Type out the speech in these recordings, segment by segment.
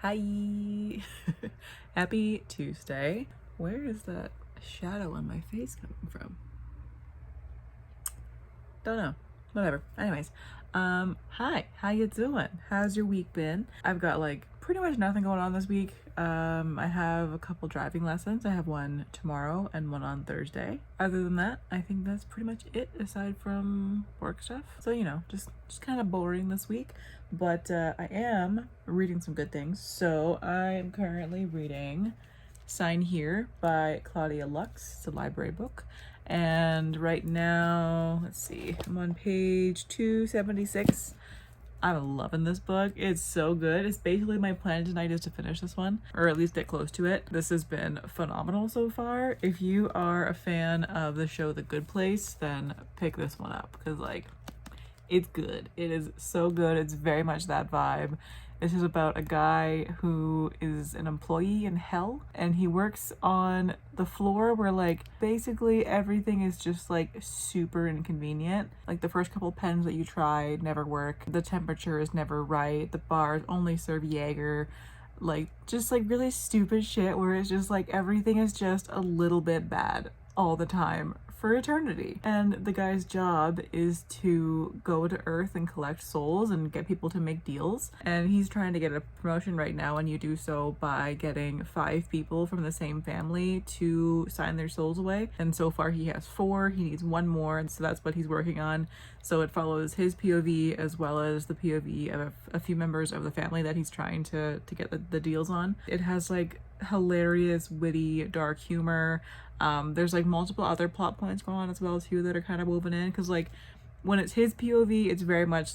Hi! Happy Tuesday. Where is that shadow on my face coming from? Don't know. Whatever. Anyways, hi. How you doing? How's your week been? I've got like pretty much nothing going on this week. I have a couple driving lessons. I have one tomorrow and one on Thursday. Other than that, I think that's pretty much it aside from work stuff. So, just kind of boring this week, but I am reading some good things. So, I'm currently reading Sign Here by Claudia Lux. It's a library book. And right now, let's see, I'm on page 276. I'm loving this book. It's so good. It's basically my plan tonight is to finish this one, or at least get close to it. This has been phenomenal so far. If you are a fan of the show The Good Place, then pick this one up because it's good. It is so good. It's very much that vibe. This is about a guy who is an employee in hell, and he works on the floor where basically everything is just super inconvenient. Like the first couple pens that you try never work. The temperature is never right. The bars only serve Jaeger. Just really stupid shit where it's just everything is just a little bit bad all the time for eternity. And the guy's job is to go to Earth and collect souls and get people to make deals. And he's trying to get a promotion right now, and you do so by getting 5 people from the same family to sign their souls away. And so far he has 4. He needs 1 more, and so that's what he's working on. So it follows his POV as well as the POV of a few members of the family that he's trying to get the deals on. It has hilarious, witty, dark humor. There's multiple other plot points going on as well too that are kind of woven in, because when it's his POV, it's very much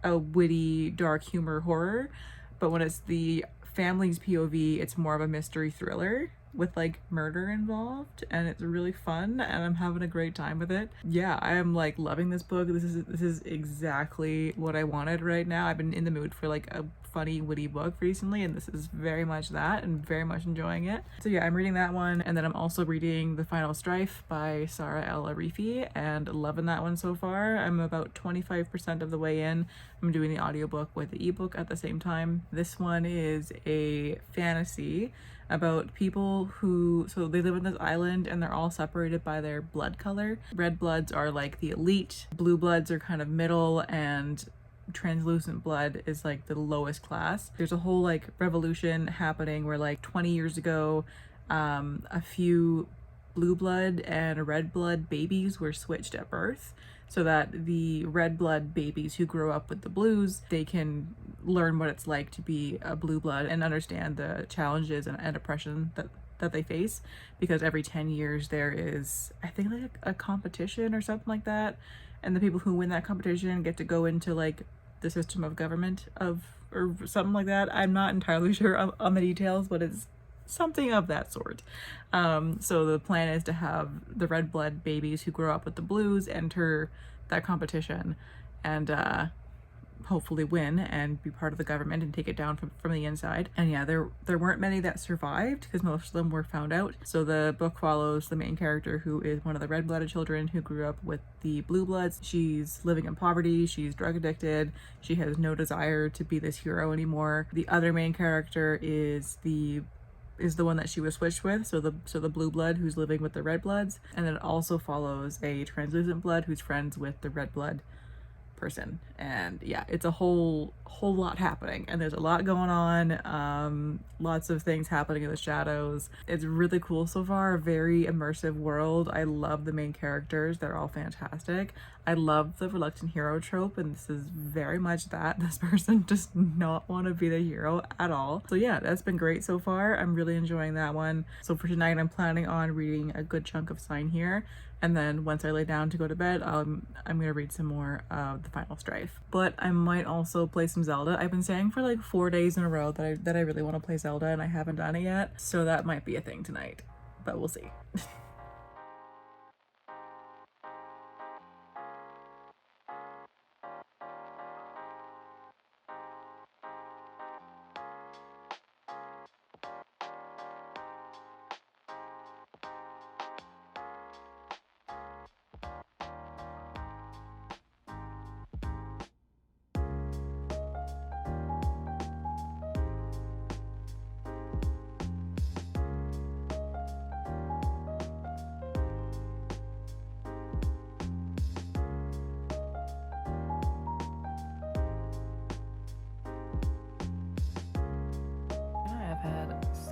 a witty, dark humor horror, but when it's the family's POV, it's more of a mystery thriller with murder involved, and it's really fun, and I'm having a great time with it. Yeah, I am loving this book. This is exactly what I wanted right now. I've been in the mood for a funny, witty book recently, and this is very much that, and very much enjoying it. So yeah, I'm reading that one, and then I'm also reading The Final Strife by Saara El-Arifi, and loving that one so far. I'm about 25% of the way in. I'm doing the audiobook with the ebook at the same time. This one is a fantasy about people so they live on this island and they're all separated by their blood color. Red bloods are the elite, blue bloods are kind of middle, and translucent blood is the lowest class. There's a whole revolution happening where 20 years ago a few blue blood and red blood babies were switched at birth, so that the red blood babies who grow up with the blues, they can learn what it's like to be a blue blood and understand the challenges and oppression that they face, because every 10 years there is, I think, a competition or something like that, and the people who win that competition get to go into the system of government or something like that. I'm not entirely sure on the details, but it's something of that sort. So the plan is to have the red blood babies who grow up with the blues enter that competition and hopefully win and be part of the government and take it down from the inside. And yeah, there weren't many that survived because most of them were found out. So the book follows the main character, who is one of the red-blooded children who grew up with the blue bloods. She's living in poverty, she's drug addicted, she has no desire to be this hero anymore. The other main character is the one that she was switched with, so the blue blood who's living with the red bloods. And then it also follows a translucent blood who's friends with the red blood person. And yeah, it's a whole lot happening, and there's a lot going on. Lots of things happening in the shadows. It's really cool so far. A very immersive world. I love the main characters. They're all fantastic. I love the reluctant hero trope, and this is very much that. This person does not want to be the hero at all. So yeah, that's been great so far. I'm really enjoying that one. So for tonight, I'm planning on reading a good chunk of Sign Here, and then once I lay down to go to bed, I'm gonna read some more of The Final Strife. But I might also play some Zelda. I've been saying for 4 days in a row that I really want to play Zelda, and I haven't done it yet, so that might be a thing tonight, but we'll see.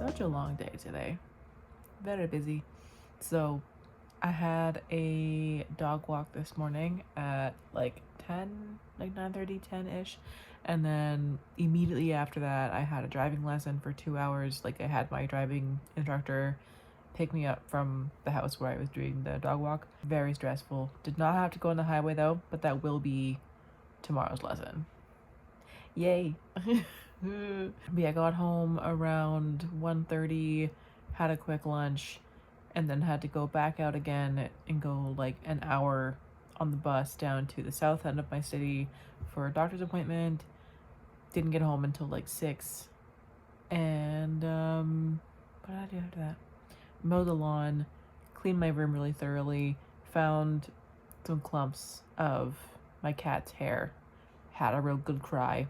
such a long day today. Very busy. So I had a dog walk this morning at like 10, like 9:30, 10-ish. And then immediately after that, I had a driving lesson for 2 hours. Like I had my driving instructor pick me up from the house where I was doing the dog walk. Very stressful. Did not have to go on the highway though, but that will be tomorrow's lesson. Yay. But yeah, I got home around 1:30, had a quick lunch, and then had to go back out again and go like an hour on the bus down to the south end of my city for a doctor's appointment. Didn't get home until like 6. And what did I do after that? Mowed the lawn, cleaned my room really thoroughly, found some clumps of my cat's hair, had a real good cry.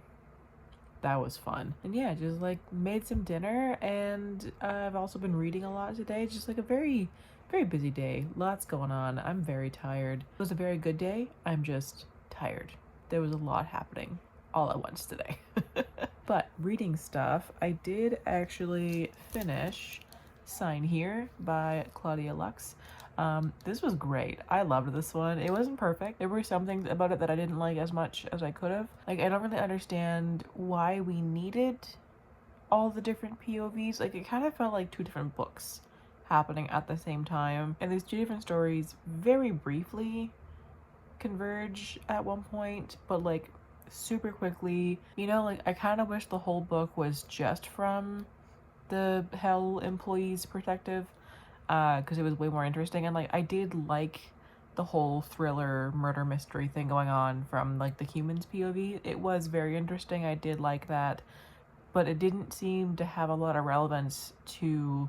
That was fun. And yeah, just like made some dinner, and I've also been reading a lot today. Just like a very, very busy day. Lots going on. I'm very tired. It was a very good day. I'm just tired. There was a lot happening all at once today. But reading stuff, I did actually finish Sign Here by Claudia Lux. This was great. I loved this one. It wasn't perfect. There were some things about it that I didn't like as much as I could have. Like, I don't really understand why we needed all the different POVs. Like, it kind of felt like two different books happening at the same time. And these two different stories very briefly converge at one point, but like super quickly. You know, like, I kind of wish the whole book was just from the Hell employees' perspective, because it was way more interesting. And like, I did like the whole thriller murder mystery thing going on from like the humans POV. It was very interesting. I did like that, but it didn't seem to have a lot of relevance to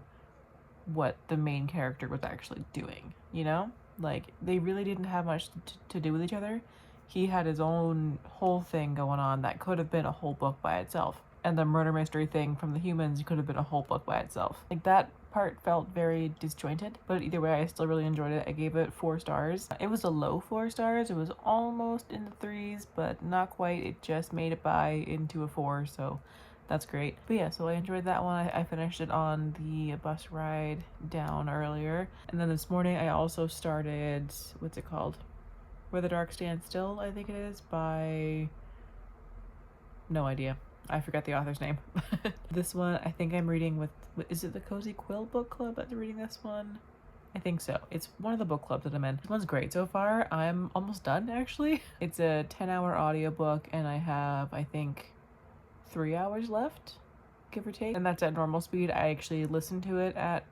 what the main character was actually doing, you know? Like, they really didn't have much to do with each other. He had his own whole thing going on that could have been a whole book by itself. And the murder mystery thing from the humans could have been a whole book by itself. Like, that part felt very disjointed, but either way, I still really enjoyed it. I gave it 4 stars. It was a low 4 stars. It was almost in the 3s, but not quite. It just made it by into a 4, so that's great. But yeah, so I enjoyed that one. I finished it on the bus ride down earlier. And then this morning, I also started, what's it called? Where the Dark Stands Still, I think it is, by... no idea. I forgot the author's name. This one, I think I'm reading with, is it the Cozy Quill book club that's reading this one? I think so. It's one of the book clubs that I'm in. This one's great so far. I'm almost done, actually. It's a 10-hour audiobook, and I have, I think, 3 hours left, give or take. And that's at normal speed. I actually listen to it at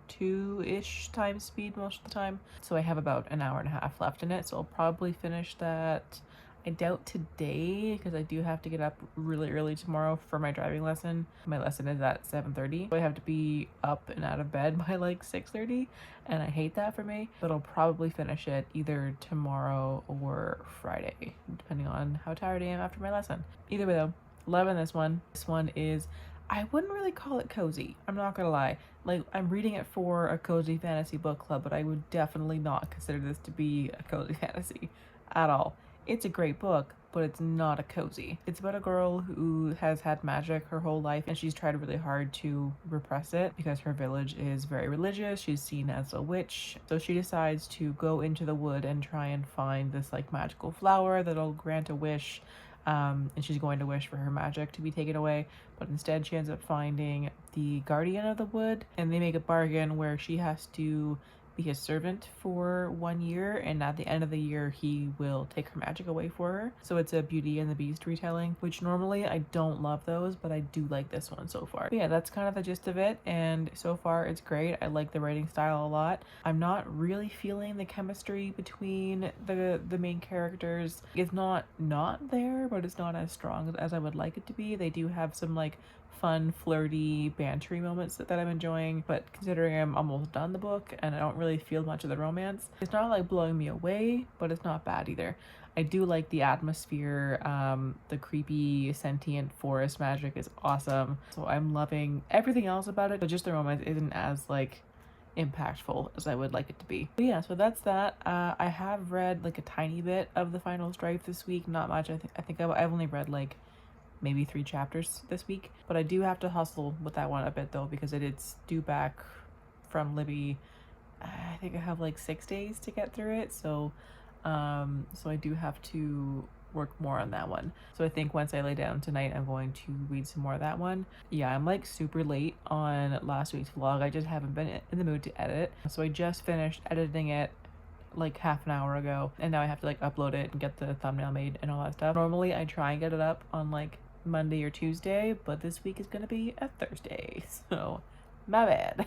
2-ish times speed most of the time. So I have about an hour and a half left in it. So I'll probably finish that, I doubt today, because I do have to get up really early tomorrow for my driving lesson. My lesson is at 7:30. So I have to be up and out of bed by like 6:30, and I hate that for me. But I'll probably finish it either tomorrow or Friday, depending on how tired I am after my lesson. Either way though, loving this one. This one is, I wouldn't really call it cozy. I'm not gonna lie. Like, I'm reading it for a cozy fantasy book club, but I would definitely not consider this to be a cozy fantasy at all. It's a great book, but it's not a cozy. It's about a girl who has had magic her whole life, and she's tried really hard to repress it because her village is very religious. She's seen as a witch. So she decides to go into the wood and try and find this like magical flower that'll grant a wish. And she's going to wish for her magic to be taken away, but instead she ends up finding the guardian of the wood, and they make a bargain where she has to be his servant for 1 year, and at the end of the year he will take her magic away for her. So it's a Beauty and the Beast retelling, which normally I don't love those, but I do like this one so far. But yeah, that's kind of the gist of it, and so far it's great. I like the writing style a lot. I'm not really feeling the chemistry between the main characters. It's not there, but it's not as strong as I would like it to be. They do have some like fun, flirty, bantery moments that I'm enjoying, but considering I'm almost done the book and I don't really feel much of the romance, it's not like blowing me away, but it's not bad either. I do like the atmosphere. The creepy sentient forest magic is awesome, so I'm loving everything else about it, but just the romance isn't as like impactful as I would like it to be. But yeah, so that's that. I have read like a tiny bit of the final Strife this week, not much. I think I've only read like maybe 3 chapters this week. But I do have to hustle with that one a bit though, because it's due back from Libby. I think I have like 6 days to get through it, so I do have to work more on that one. So I think once I lay down tonight, I'm going to read some more of that one. Yeah, I'm like super late on last week's vlog. I just haven't been in the mood to edit. So I just finished editing it like half an hour ago, and now I have to like upload it and get the thumbnail made and all that stuff. Normally I try and get it up on like Monday or Tuesday, but this week is gonna be a Thursday, so my bad.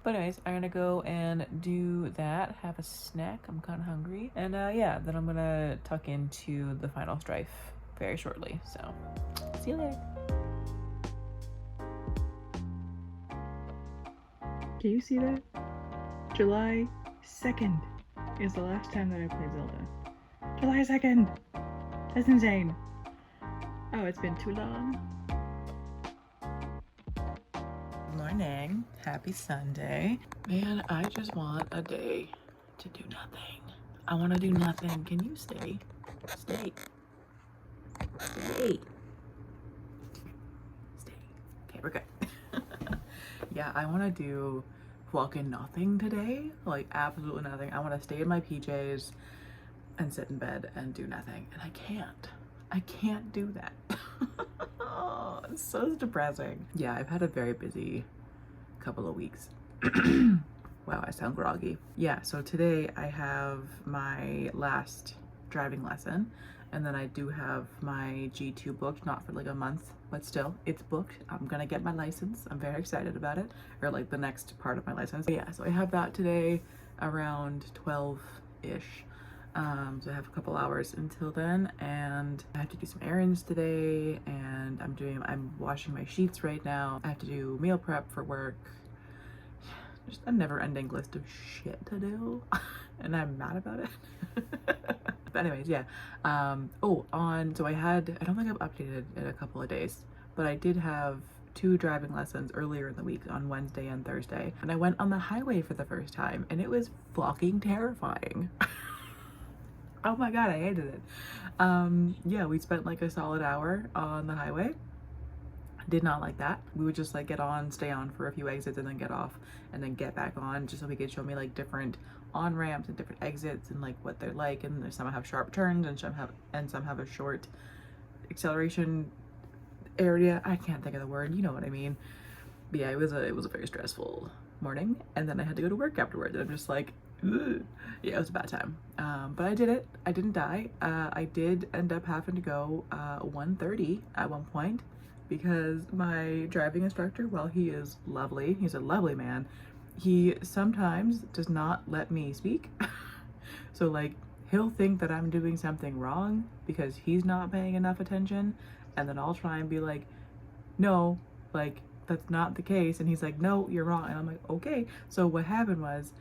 But anyways, I'm gonna go and do that, have a snack. I'm kind of hungry, and yeah, then I'm gonna tuck into the final Strife very shortly, so see you later. Can you see that? July 2nd is the last time that I played Zelda. July 2nd! That's insane. Oh, it's been too long. Morning. Happy Sunday. Man, I just want a day to do nothing. I want to do nothing. Can you stay? Stay. Stay. Stay. Okay, we're good. Yeah, I want to do fucking nothing today. Like, absolutely nothing. I want to stay in my PJs and sit in bed and do nothing. And I can't. I can't do that. Oh, it's so depressing. Yeah, I've had a very busy couple of weeks. Wow, I sound groggy. Yeah, so today I have my last driving lesson, and then I do have my G2 booked, not for like a month, but still, it's booked. I'm gonna get my license. I'm very excited about it, or like the next part of my license. But yeah, so I have that today around 12-ish. So I have a couple hours until then, and I have to do some errands today, and I'm washing my sheets right now. I have to do meal prep for work. Just a never-ending list of shit to do, and I'm mad about it. But anyways, yeah. So I don't think I've updated in a couple of days, but I did have 2 driving lessons earlier in the week on Wednesday and Thursday, and I went on the highway for the first time, and it was fucking terrifying. Oh my god, I hated it. Yeah, we spent like a solid hour on the highway. Did not like that. We would just like get on, stay on for a few exits, and then get off, and then get back on, just so he could show me like different on ramps and different exits and like what they're like. And some have sharp turns, and some have a short acceleration area. I can't think of the word. You know what I mean? But yeah, it was a very stressful morning, and then I had to go to work afterwards. And I'm just like, ugh. Yeah, it was a bad time. But I did it. I didn't die. I did end up having to go 1:30 at one point, because my driving instructor, while he is lovely, he's a lovely man, he sometimes does not let me speak. So like, he'll think that I'm doing something wrong because he's not paying enough attention, and then I'll try and be like, no, like, that's not the case, and he's like, no, you're wrong, and I'm like, okay. So what happened was,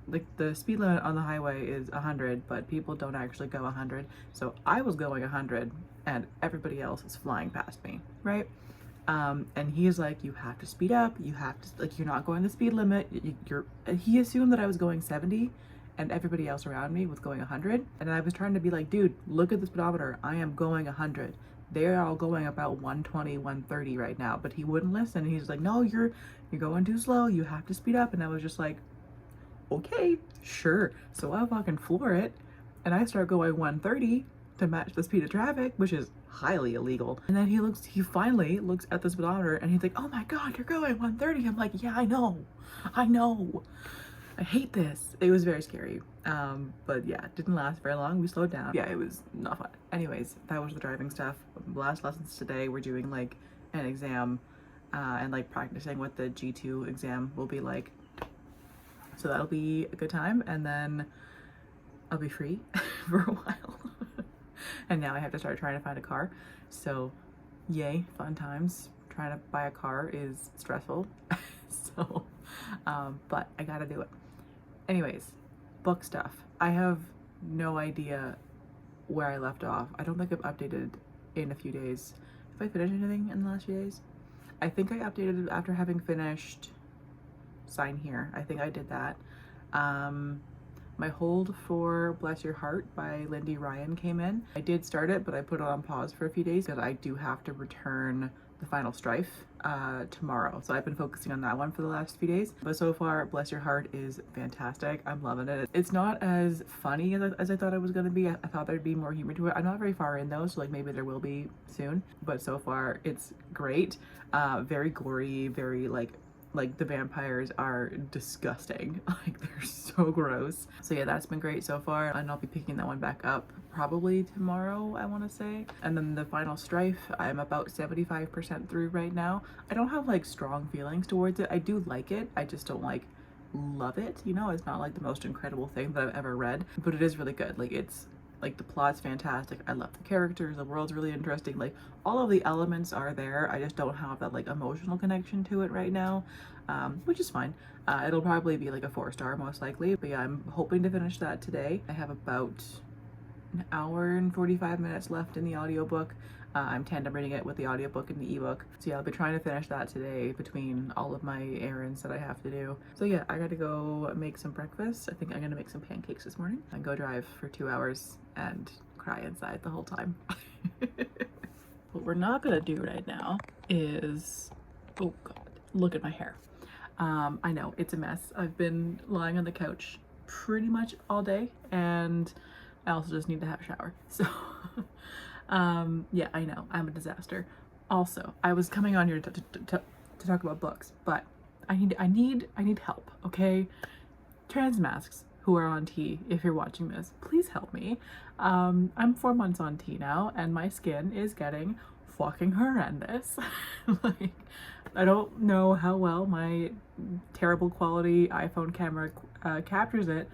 like, the speed limit on the highway is 100, but people don't actually go 100. So I was going 100, and everybody else is flying past me, right? And he's like, you have to speed up. You have to, like, you're not going the speed limit. He assumed that I was going 70, and everybody else around me was going 100. And I was trying to be like, dude, look at the speedometer. I am going 100. They're all going about 120, 130 right now. But he wouldn't listen. He's like, no, you're going too slow. You have to speed up. And I was just like, okay, sure. So I fucking floor it, and I start going 130 to match the speed of traffic, which is highly illegal. And then he finally looks at the speedometer, and he's like, oh my god, you're going 130. I'm like, yeah, I know. I hate this. It was very scary. But yeah, it didn't last very long. We slowed down. Yeah, it was not fun. Anyways, that was the driving stuff. Last lessons today, we're doing like an exam, and like practicing what the G2 exam will be like. So that'll be a good time, and then I'll be free for a while. And now I have to start trying to find a car. So yay, fun times. Trying to buy a car is stressful. So, but I gotta do it. Anyways, book stuff. I have no idea where I left off. I don't think I've updated in a few days. Have I finished anything in the last few days? I think I updated after having finished Sign Here. I think I did that. My hold for Bless Your Heart by Lindy Ryan came in. I did start it, but I put it on pause for a few days because I do have to return the final Strife tomorrow. So I've been focusing on that one for the last few days. But so far, Bless Your Heart is fantastic. I'm loving it. It's not as funny as I thought it was going to be. I thought there'd be more humor to it. I'm not very far in though, so like maybe there will be soon. But so far, it's great. Very gory, very like the vampires are disgusting. Like they're so gross. So yeah, that's been great so far, and I'll be picking that one back up probably tomorrow, I want to say. And then the final Strife, I'm about 75% through right now. I don't have like strong feelings towards it. I do like it, I just don't like love it, you know. It's not like the most incredible thing that I've ever read, but it is really good. Like it's like the plot's fantastic. I love the characters, the world's really interesting, like all of the elements are there. I just don't have that like emotional connection to it right now, which is fine. It'll probably be like a 4-star most likely, but yeah, I'm hoping to finish that today. I have about an hour and 45 minutes left in the audiobook. I'm tandem reading it with the audiobook and the ebook. So yeah, I'll be trying to finish that today between all of my errands that I have to do. So yeah, I gotta go make some breakfast. I think I'm gonna make some pancakes this morning and go drive for 2 hours and cry inside the whole time. What we're not gonna do right now is, oh God, look at my hair. I know, it's a mess. I've been lying on the couch pretty much all day, and I also just need to have a shower. So yeah, I know, I'm a disaster. Also, I was coming on here to talk about books, but I need help, okay? Trans masks who are on tea, if you're watching this, please help me. I'm 4 months on tea now, and my skin is getting fucking horrendous. Like, I don't know how well my terrible quality iPhone camera captures it,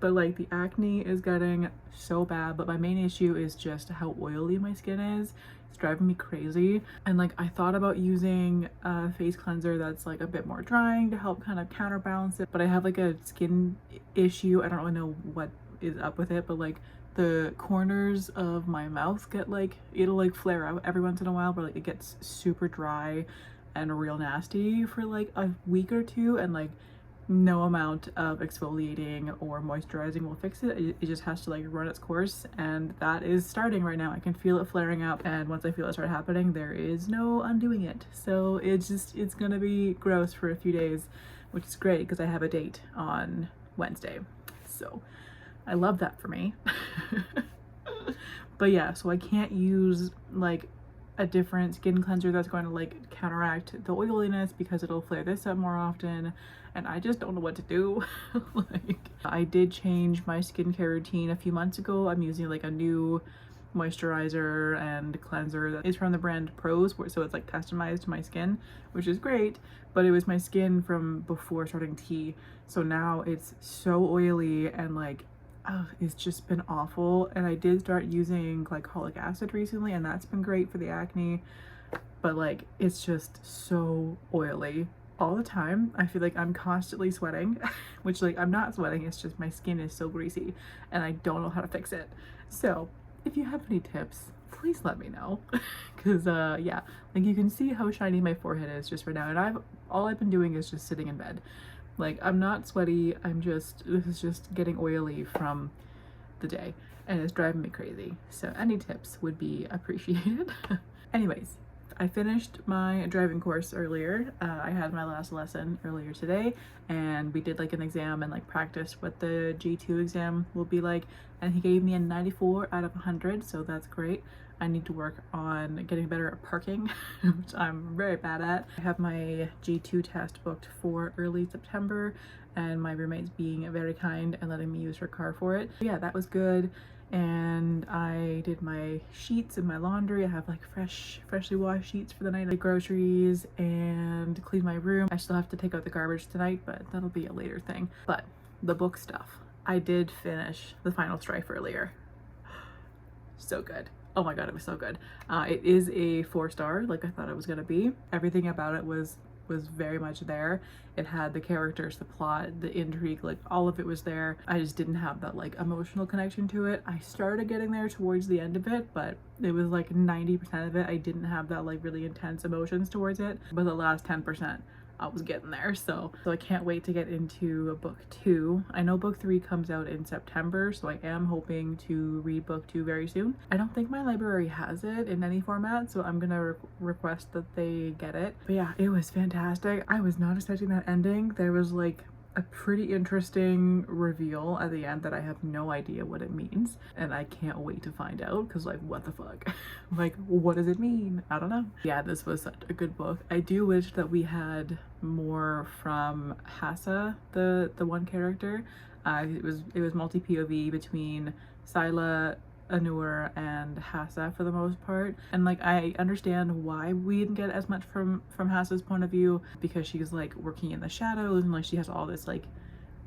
but like the acne is getting so bad. But my main issue is just how oily my skin is. It's driving me crazy. And like I thought about using a face cleanser that's like a bit more drying to help kind of counterbalance it, but I have like a skin issue. I don't really know what is up with it, but like the corners of my mouth get like, it'll like flare out every once in a while, but like it gets super dry and real nasty for like a week or two, and like no amount of exfoliating or moisturizing will fix it. It just has to like run its course, and that is starting right now. I can feel it flaring up, and once I feel it start happening, there is no undoing it. So it's gonna be gross for a few days, which is great because I have a date on Wednesday. So I love that for me. But yeah, so I can't use like a different skin cleanser that's going to like counteract the oiliness because it'll flare this up more often, and I just don't know what to do. Like, I did change my skincare routine a few months ago. I'm using like a new moisturizer and cleanser that is from the brand Pros, so it's like customized to my skin, which is great, but it was my skin from before starting tea, so now it's so oily and like it's just been awful. And I did start using glycolic acid recently, and that's been great for the acne, but like it's just so oily all the time. I feel like I'm constantly sweating, which like I'm not sweating, it's just my skin is so greasy and I don't know how to fix it. So if you have any tips, please let me know. Because yeah, like you can see how shiny my forehead is just right now, and all I've been doing is just sitting in bed. Like, I'm not sweaty, this is just getting oily from the day, and it's driving me crazy. So any tips would be appreciated. Anyways, I finished my driving course earlier. I had my last lesson earlier today, and we did like an exam and like practiced what the G2 exam will be like, and he gave me a 94 out of 100, so that's great. I need to work on getting better at parking, which I'm very bad at. I have my G2 test booked for early September, and my roommate's being very kind and letting me use her car for it. Yeah, that was good. And I did my sheets and my laundry. I have like freshly washed sheets for the night. I did groceries and cleaned my room. I still have to take out the garbage tonight, but that'll be a later thing. But the book stuff, I did finish the final Strife earlier. So good. Oh my god, it was so good. It is a 4-star, like I thought it was gonna be. Everything about it was very much there. It had the characters, the plot, the intrigue, like all of it was there. I just didn't have that like emotional connection to it. I started getting there towards the end of it, but it was like 90% of it I didn't have that like really intense emotions towards it. But the last 10%, I was getting there. So I can't wait to get into book 2. I know book 3 comes out in September, so I am hoping to read book 2 very soon. I don't think my library has it in any format, so I'm gonna request that they get it. But yeah, it was fantastic. I was not expecting that ending. There was like a pretty interesting reveal at the end that I have no idea what it means, and I can't wait to find out, because like, what the fuck? Like, what does it mean? I don't know. Yeah, this was such a good book. I do wish that we had more from Hassa, the one character. It was multi POV between Sila, Anur, and Hassa for the most part, and like I understand why we didn't get as much from Hassa's point of view, because she's like working in the shadows and like she has all this like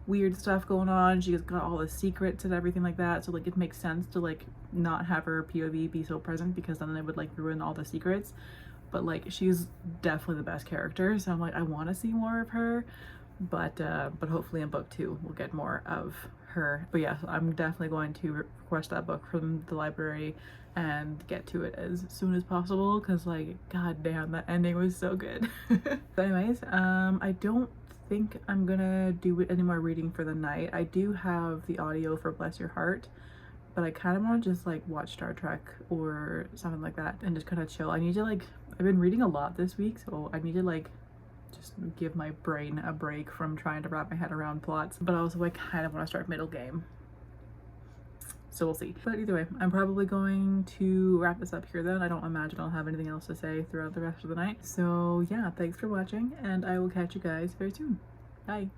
weird stuff going on. She's got all the secrets and everything like that, so like it makes sense to like not have her POV be so present, because then it would like ruin all the secrets. But like, she's definitely the best character, so I'm like, I want to see more of her, but hopefully in book 2 we'll get more of her. But yeah, I'm definitely going to request that book from the library and get to it as soon as possible, because like, god damn, that ending was so good. But anyways, I don't think I'm gonna do any more reading for the night. I do have the audio for Bless Your Heart, but I kind of want to just like watch Star Trek or something like that and just kind of chill. I need to like, I've been reading a lot this week, so I need to like just give my brain a break from trying to wrap my head around plots, but also I kind of want to start middle game, so we'll see. But either way, I'm probably going to wrap this up here then. I don't imagine I'll have anything else to say throughout the rest of the night. So yeah, thanks for watching, and I will catch you guys very soon. Bye.